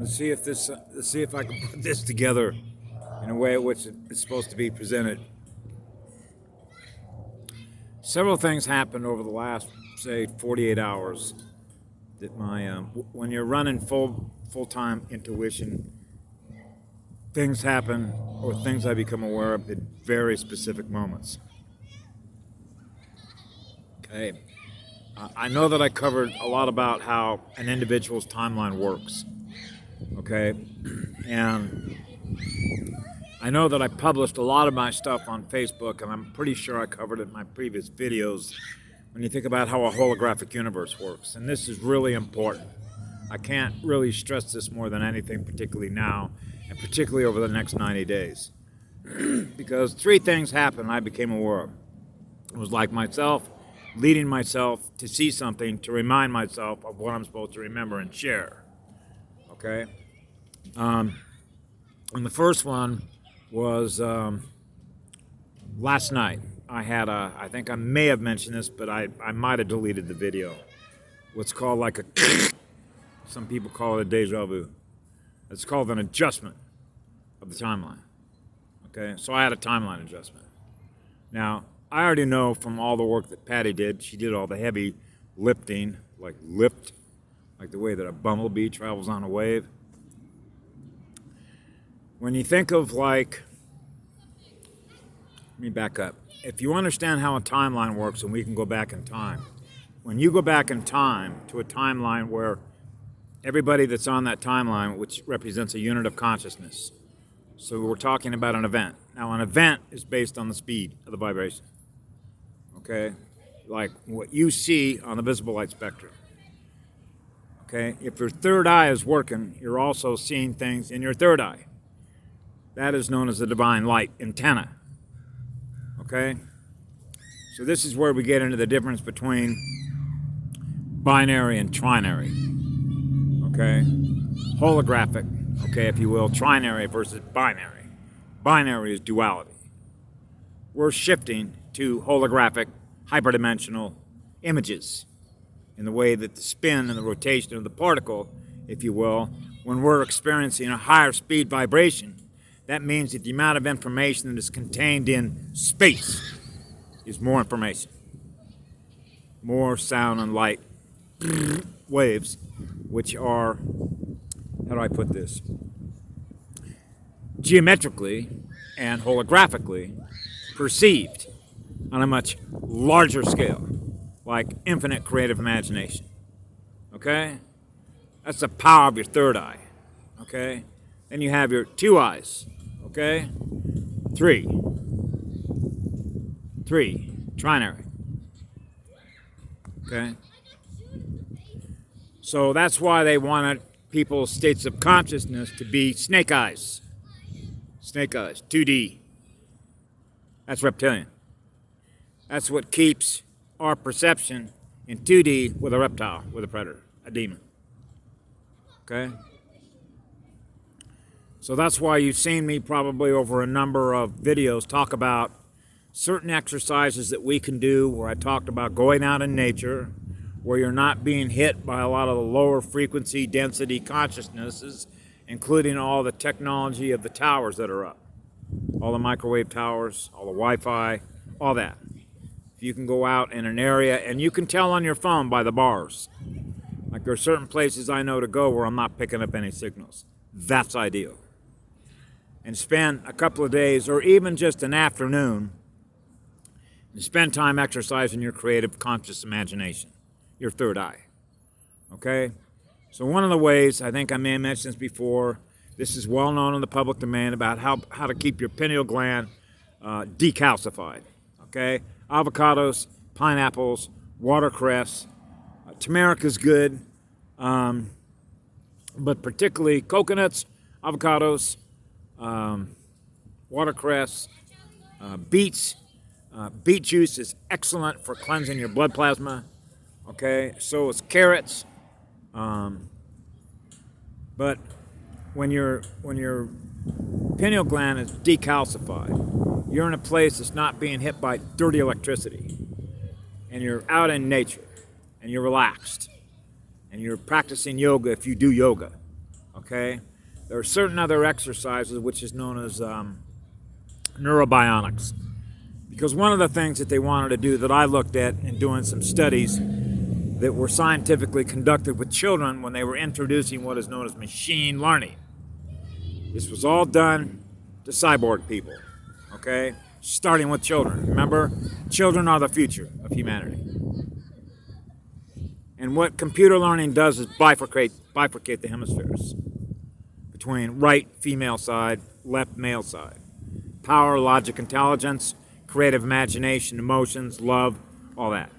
Let's see if I can put this together in a way in which it's supposed to be presented. Several things happened over the last, say, 48 hours that when you're running full-time intuition, things happen or things I become aware of at very specific moments. Okay. I know that I covered a lot about how an individual's timeline works. Okay. And I know that I published a lot of my stuff on Facebook, and I'm pretty sure I covered it in my previous videos when you think about how a holographic universe works. And this is really important. I can't really stress this more than anything, particularly now, and particularly over the next 90 days. Because three things happened I became aware of. It was like myself leading myself to see something to remind myself of what I'm supposed to remember and share. Okay? And the first one was last night. I think I may have mentioned this, but I might have deleted the video. What's called like a, some people call it a deja vu. It's called an adjustment of the timeline. Okay, so I had a timeline adjustment. Now, I already know from all the work that Patty did, she did all the heavy lifting, like the way that a bumblebee travels on a wave. When you think of let me back up. If you understand how a timeline works, and we can go back in time, when you go back in time to a timeline where everybody that's on that timeline, which represents a unit of consciousness, so we're talking about an event. Now, an event is based on the speed of the vibration. Okay? Like what you see on the visible light spectrum. Okay? If your third eye is working, you're also seeing things in your third eye. That is known as the divine light antenna. Okay? So this is where we get into the difference between binary and trinary. Okay? Holographic, okay, if you will, trinary versus binary. Binary is duality. We're shifting to holographic, hyperdimensional images in the way that the spin and the rotation of the particle, if you will, when we're experiencing a higher speed vibration, that means that the amount of information that is contained in space is more information. More sound and light waves, which are, how do I put this? Geometrically and holographically perceived on a much larger scale, like infinite creative imagination. Okay? That's the power of your third eye. Okay? Then you have your two eyes. Okay? Three, trinary. Okay? So that's why they wanted people's states of consciousness to be snake eyes. Snake eyes, 2D. That's reptilian. That's what keeps our perception in 2D with a reptile, with a predator, a demon. Okay? So that's why you've seen me probably over a number of videos talk about certain exercises that we can do where I talked about going out in nature, where you're not being hit by a lot of the lower frequency density consciousnesses, including all the technology of the towers that are up. All the microwave towers, all the Wi-Fi, all that. If you can go out in an area, and you can tell on your phone by the bars. Like there are certain places I know to go where I'm not picking up any signals. That's ideal. And spend a couple of days, or even just an afternoon, and spend time exercising your creative conscious imagination, your third eye. Okay? So one of the ways, I think I may have mentioned this before, this is well known in the public domain about how to keep your pineal gland decalcified. Okay? Avocados, pineapples, watercress, turmeric is good, but particularly coconuts, avocados, watercress, beets. Beet juice is excellent for cleansing your blood plasma. Okay, so is carrots. But when your pineal gland is decalcified, you're in a place that's not being hit by dirty electricity, and you're out in nature, and you're relaxed, and you're practicing yoga if you do yoga. Okay? There are certain other exercises which is known as neurobionics. Because one of the things that they wanted to do that I looked at in doing some studies that were scientifically conducted with children when they were introducing what is known as machine learning. This was all done to cyborg people, okay? Starting with children. Remember, children are the future of humanity. And what computer learning does is bifurcate the hemispheres between right female side, left male side. Power, logic, intelligence, creative imagination, emotions, love, all that.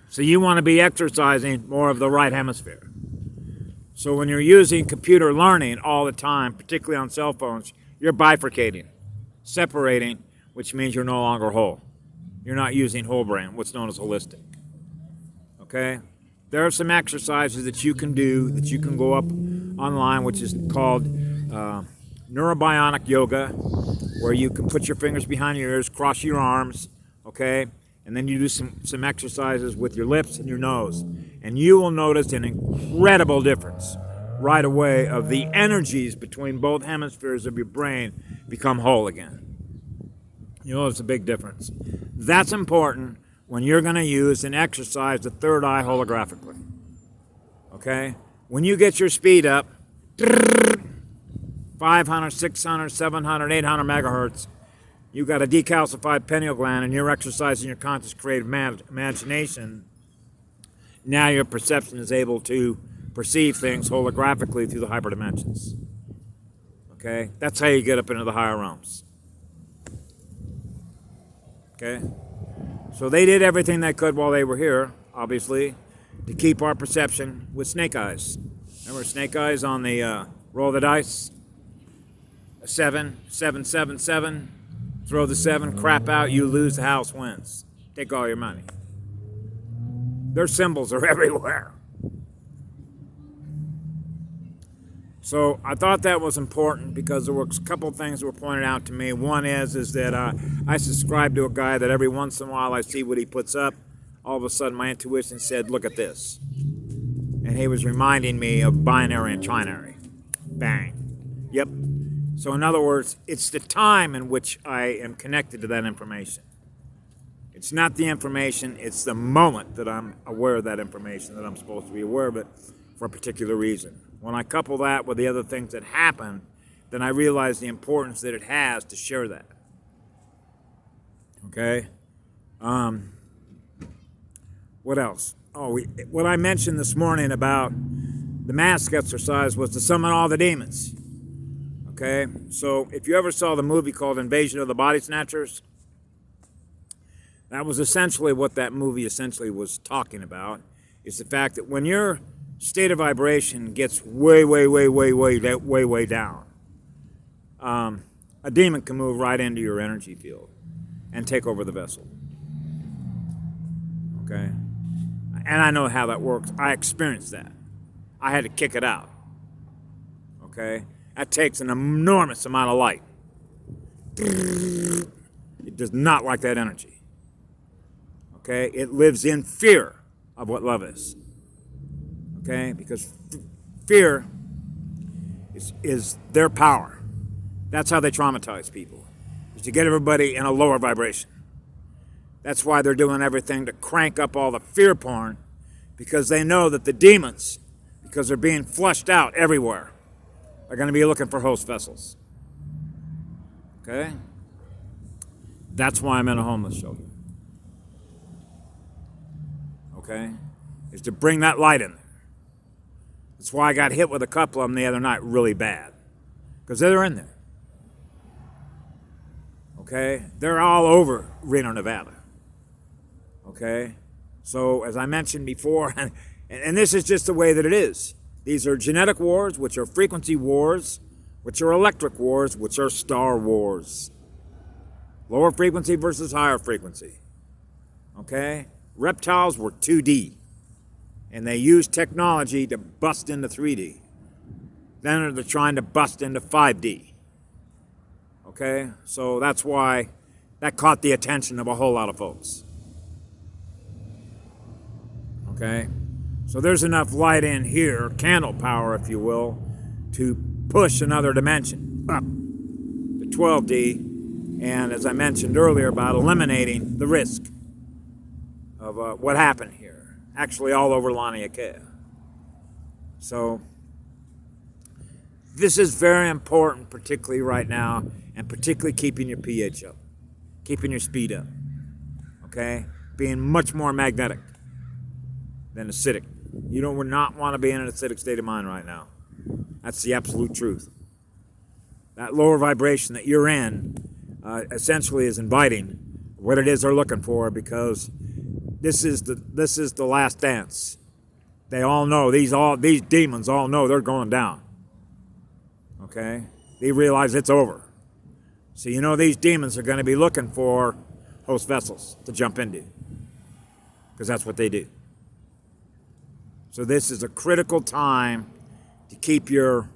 So you want to be exercising more of the right hemisphere. So when you're using computer learning all the time, particularly on cell phones, you're bifurcating, separating, which means you're no longer whole. You're not using whole brain, what's known as holistic. Okay? There are some exercises that you can do, that you can go up online, which is called neurobionic yoga, where you can put your fingers behind your ears, cross your arms, okay? And then you do some exercises with your lips and your nose. And you will notice an incredible difference right away of the energies between both hemispheres of your brain become whole again. You know, it's a big difference. That's important when you're going to use and exercise the third eye holographically. Okay? When you get your speed up, 500, 600, 700, 800 megahertz, you've got a decalcified pineal gland and you're exercising your conscious creative imagination. Now your perception is able to perceive things holographically through the hyperdimensions. Okay? That's how you get up into the higher realms. Okay? So they did everything they could while they were here, obviously, to keep our perception with snake eyes. Remember snake eyes on the roll the dice? 7, 7, 7, 7. Throw the 7, crap out, you lose, the house wins. Take all your money. Their symbols are everywhere. So I thought that was important because there were a couple things that were pointed out to me. One is that I subscribe to a guy that every once in a while I see what he puts up. All of a sudden my intuition said, look at this. And he was reminding me of binary and trinary. Bang. Yep. So in other words, it's the time in which I am connected to that information. It's not the information, it's the moment that I'm aware of that information, that I'm supposed to be aware of it for a particular reason. When I couple that with the other things that happen, then I realize the importance that it has to share that. Okay? What else? Oh, what I mentioned this morning about the mask exercise was to summon all the demons. Okay? So if you ever saw the movie called Invasion of the Body Snatchers, that was essentially what that movie essentially was talking about, is the fact that when your state of vibration gets way down, a demon can move right into your energy field and take over the vessel. Okay? And I know how that works. I experienced that. I had to kick it out. Okay? That takes an enormous amount of light. It does not like that energy. Okay? It lives in fear of what love is. Okay? Because fear is their power. That's how they traumatize people, is to get everybody in a lower vibration. That's why they're doing everything to crank up all the fear porn, because they know that the demons, because they're being flushed out everywhere, are going to be looking for host vessels. Okay? That's why I'm in a homeless shelter. Okay? Is to bring that light in there. That's why I got hit with a couple of them the other night really bad. Because they're in there. Okay? They're all over Reno, Nevada. Okay? So, as I mentioned before, and this is just the way that it is. These are genetic wars, which are frequency wars, which are electric wars, which are star wars. Lower frequency versus higher frequency. Okay? Reptiles were 2D. And they used technology to bust into 3D. Then they're trying to bust into 5D. Okay? So that's why that caught the attention of a whole lot of folks. Okay? So there's enough light in here, candle power, if you will, to push another dimension up to 12D. And as I mentioned earlier about eliminating the risk of what happened here, actually all over Laniakea. So this is very important, particularly right now, and particularly keeping your pH up, keeping your speed up, okay? Being much more magnetic than acidic. You do not want to be in an acidic state of mind right now. That's the absolute truth. That lower vibration that you're in essentially is inviting what it is they're looking for, because this is the last dance. They all know, these demons all know they're going down. Okay? They realize it's over. So you know these demons are going to be looking for host vessels to jump into, because that's what they do. So this is a critical time to keep your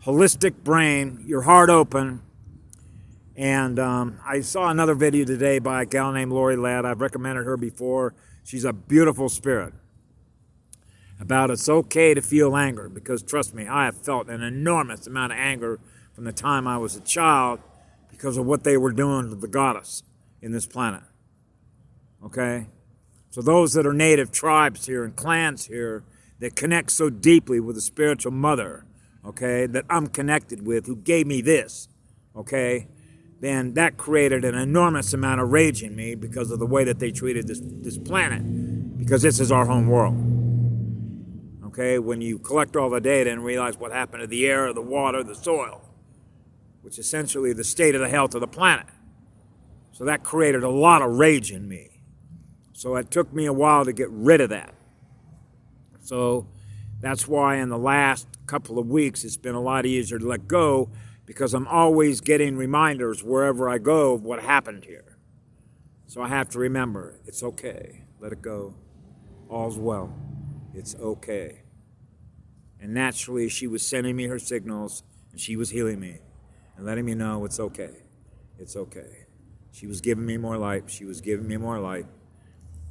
holistic brain, your heart open. And I saw another video today by a gal named Lori Ladd. I've recommended her before. She's a beautiful spirit. About it's okay to feel anger, because trust me, I have felt an enormous amount of anger from the time I was a child because of what they were doing to the goddess in this planet. Okay? So those that are native tribes here and clans here that connect so deeply with the spiritual mother, okay, that I'm connected with, who gave me this, okay, then that created an enormous amount of rage in me because of the way that they treated this planet, because this is our home world. Okay, when you collect all the data and realize what happened to the air, the water, the soil, which is essentially the state of the health of the planet. So that created a lot of rage in me. So it took me a while to get rid of that. So that's why in the last couple of weeks it's been a lot easier to let go, because I'm always getting reminders wherever I go of what happened here. So I have to remember, it's okay, let it go, all's well, it's okay. And naturally she was sending me her signals, and she was healing me and letting me know it's okay, it's okay. She was giving me more light, she was giving me more light.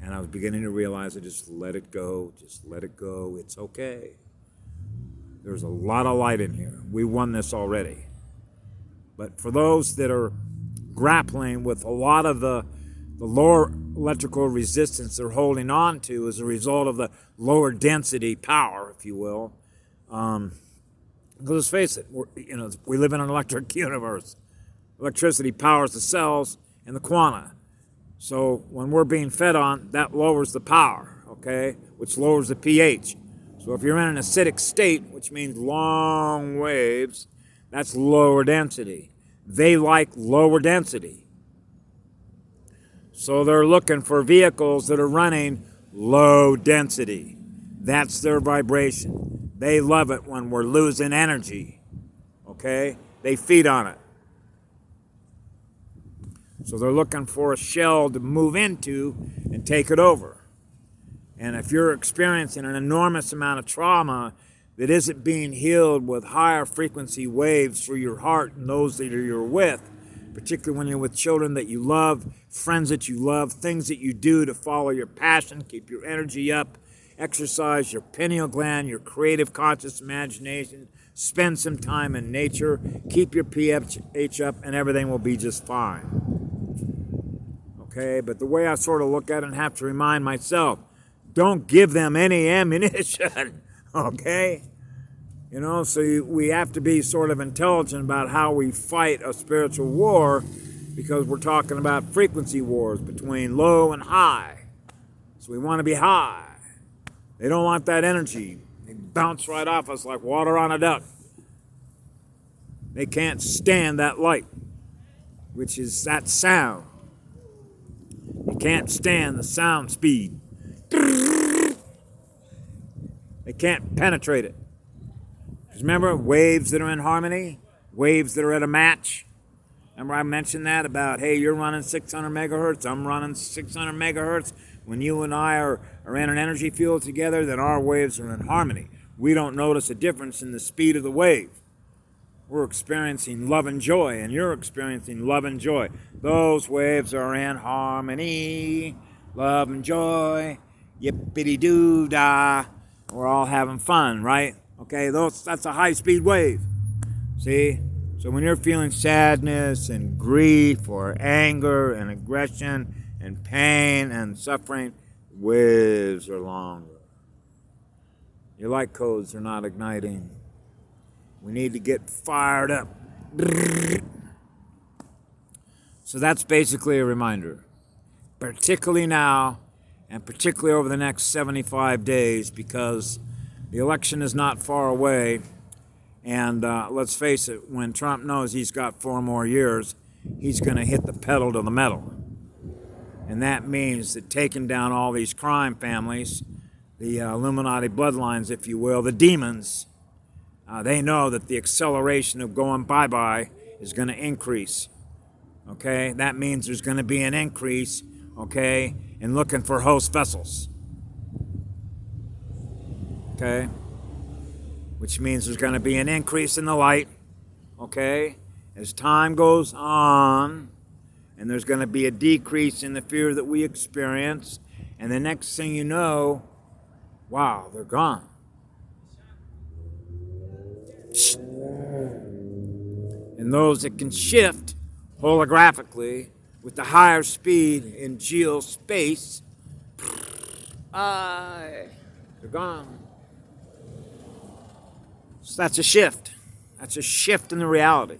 And I was beginning to realize, I just let it go, it's okay. There's a lot of light in here. We won this already. But for those that are grappling with a lot of the lower electrical resistance they're holding on to as a result of the lower density power, if you will, let's face it, we live in an electric universe. Electricity powers the cells and the quanta. So when we're being fed on, that lowers the power, okay, which lowers the pH. So if you're in an acidic state, which means long waves, that's lower density. They like lower density. So they're looking for vehicles that are running low density. That's their vibration. They love it when we're losing energy, okay? They feed on it. So they're looking for a shell to move into and take it over. And if you're experiencing an enormous amount of trauma that isn't being healed with higher frequency waves through your heart and those that you're with, particularly when you're with children that you love, friends that you love, things that you do to follow your passion, keep your energy up, exercise your pineal gland, your creative conscious imagination, spend some time in nature, keep your pH up, and everything will be just fine. Okay, but the way I sort of look at it and have to remind myself, don't give them any ammunition, okay? So we have to be sort of intelligent about how we fight a spiritual war, because we're talking about frequency wars between low and high. So we want to be high. They don't want that energy. They bounce right off us like water on a duck. They can't stand that light, which is that sound. They can't stand the sound speed. They can't penetrate it. Because remember, waves that are in harmony, waves that are at a match. Remember I mentioned that about, hey, you're running 600 megahertz, I'm running 600 megahertz. When you and I are in an energy field together, then our waves are in harmony. We don't notice a difference in the speed of the wave. We're experiencing love and joy, and you're experiencing love and joy. Those waves are in harmony, love and joy. yippity-doo-dah. We're all having fun, right? Okay, that's a high-speed wave. See? So when you're feeling sadness and grief or anger and aggression and pain and suffering, waves are longer. Your light codes are not igniting. We need to get fired up. So that's basically a reminder, particularly now and particularly over the next 75 days, because the election is not far away. And let's face it, when Trump knows he's got 4 more years, he's going to hit the pedal to the metal. And that means that taking down all these crime families, the Illuminati bloodlines, if you will, the demons, they know that the acceleration of going bye-bye is going to increase. Okay? That means there's going to be an increase, okay, in looking for host vessels. Okay? Which means there's going to be an increase in the light, okay, as time goes on, and there's going to be a decrease in the fear that we experience, and the next thing you know, wow, they're gone. And those that can shift holographically with the higher speed in geospace, they're gone. So that's a shift. That's a shift in the reality.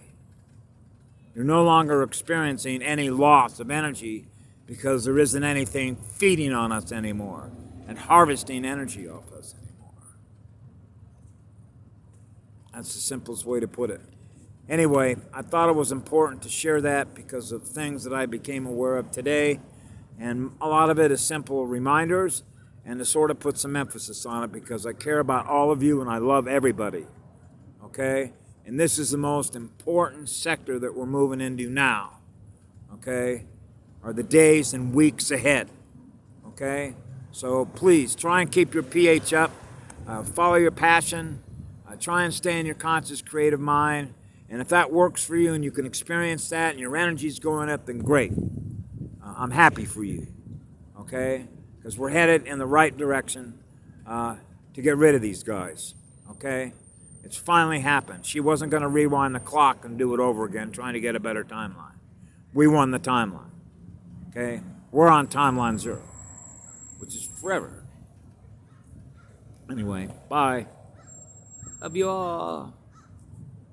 You're no longer experiencing any loss of energy because there isn't anything feeding on us anymore and harvesting energy off us anymore. That's the simplest way to put it. Anyway, I thought it was important to share that because of things that I became aware of today, and a lot of it is simple reminders and to sort of put some emphasis on it because I care about all of you and I love everybody, okay? And this is the most important sector that we're moving into now, okay? Are the days and weeks ahead, okay? So please try and keep your pH up, follow your passion, try and stay in your conscious creative mind, and if that works for you and you can experience that and your energy's going up, then great. I'm happy for you, okay? Because we're headed in the right direction to get rid of these guys, okay? It's finally happened. She wasn't going to rewind the clock and do it over again, trying to get a better timeline. We won the timeline, okay? We're on timeline 0, which is forever. Anyway, bye. Love you all.